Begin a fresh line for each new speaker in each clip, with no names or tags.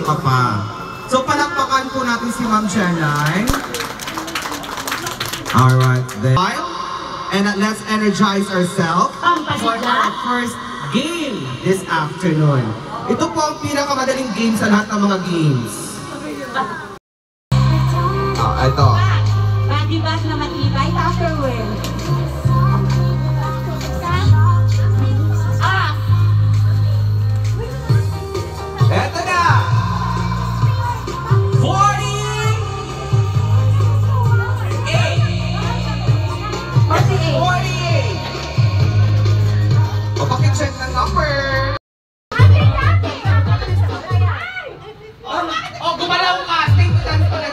ka pa. So palakpakan po natin si Ma'am Jenay. Alright, then. And let's energize ourselves for our first game this afternoon. Ito po ang pinakamadaling game sa lahat ng mga games. Ito.
Body bag na matibay, Tupperware.
Eto na! 48! O, pakicheck ng number! Oh, gumalaw ka! Stay to dance ko na!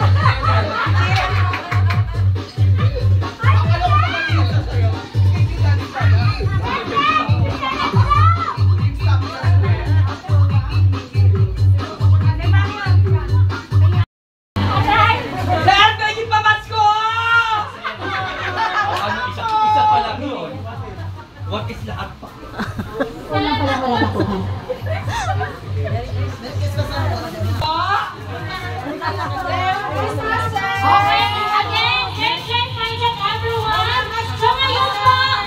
What is lahat pa?
Wala nakuha. Okay, again, great minded everyone. So ngayon po,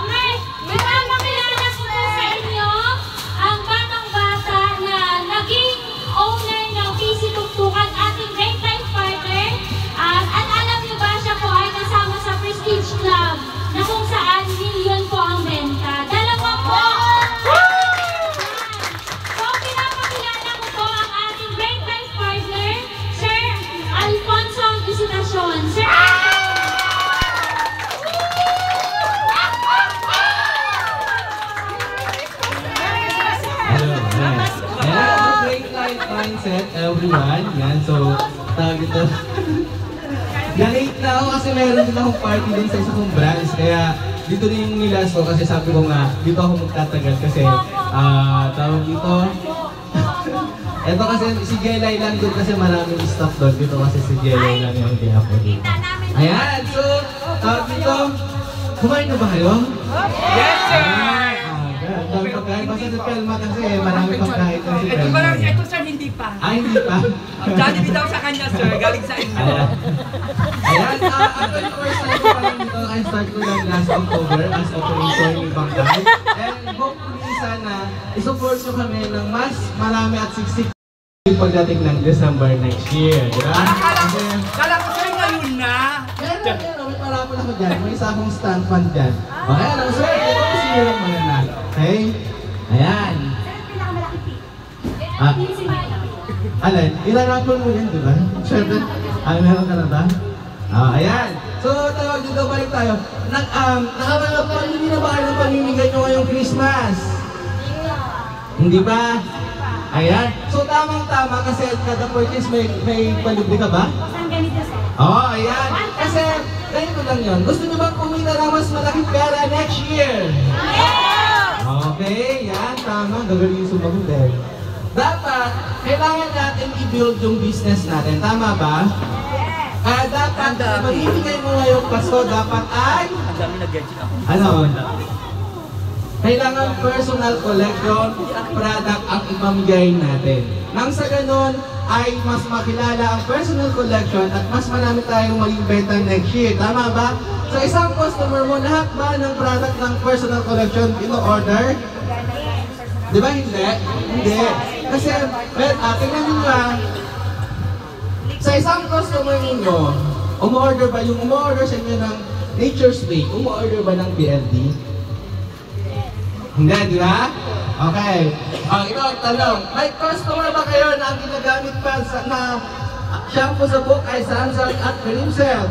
may makilala ko po sa inyo ang batang-bata na naging owner ng PC Tuktukan, ating great time partner. At alam niyo ba, siya po ay kasama sa Prestige Club na kung saan milyon po ang benta. Dalawa po! So, pinapakilala ko po ang ating great life partner, Sir Alfonso Visitacion. Sir
Hello, yes. Hello, great life mindset, everyone. Yan, so, tawag ito. Na-late na ako kasi meron din akong party din sa isa kong branch. Kaya dito din yung nilas ko kasi sabi ko nga, dito ako magtatagal kasi tawag dito. Ito kasi si Jelay lang doon kasi maraming staff doon. Dito kasi si Jelay lang yung hindi ako dito. Ayan, so tawag dito. Kumain na ba kayo?
Yes, sir!
Dami pagkain. Basta si Pelma kasi marami pagkain na si Pelma.
Ito, sir, hindi pa.
Hindi pa?
Jollibee daw sa kanya, sir. Galing sa inyo.
Ayan, actually first time ko lang dito, I start ko lang last October as operator ni Bangkay. And hopefully sana, isupport nyo kami ng mas marami at siksik pagdating ng December next year. Diba?
Kala ko, sir, ngayon na.
Meron, may parapon ako dyan. May isa akong stand fan dyan. Okay, alam sir, ito kasi yun lang muna na. Okay? Ayan. Alan, ilarapon mo yan, diba? Siyempre, meron ka na ba? Ayan. So, tawag dito, balik tayo. Hindi na ba kayo ng pamimigay nyo ngayong Christmas? Hindi ba? Ayan. So, tamang-tama kasi kada purchase may palibre ka ba?
Saan ganito, sir?
Ayan. Kasi, ganito lang yun. Gusto nyo bang kumita ng mas malaking pera next year? Okay, yan. Tama. Gagaling yung sumagot eh. Dapat, kailangan natin i-build yung business natin. Tama ba? Kaya dapat, magbibigay mo ngayong Pasko, dapat ay...
Ang dami nag-gadget ako.
Ano? Kailangan personal collection product ang ipamigay natin. Nang sa ganun, ay mas makilala ang personal collection at mas marami tayong maging benta next year. Tama ba? Sa isang customer mo, lahat ba ng product ng personal collection ino-order? Di ba hindi? Hindi. Kasi, tingnan nyo nga, sa isang customer ninyo, umu-order ba yung umu-order sa inyo ng Nature's Way, umu-order ba ng BLD? Hindi, di ba? Okay. Ito ang tanong. May customer ba kayo na ang ginagamit pa na shampoo sa buhok ay Sunsilk at Cream Cell?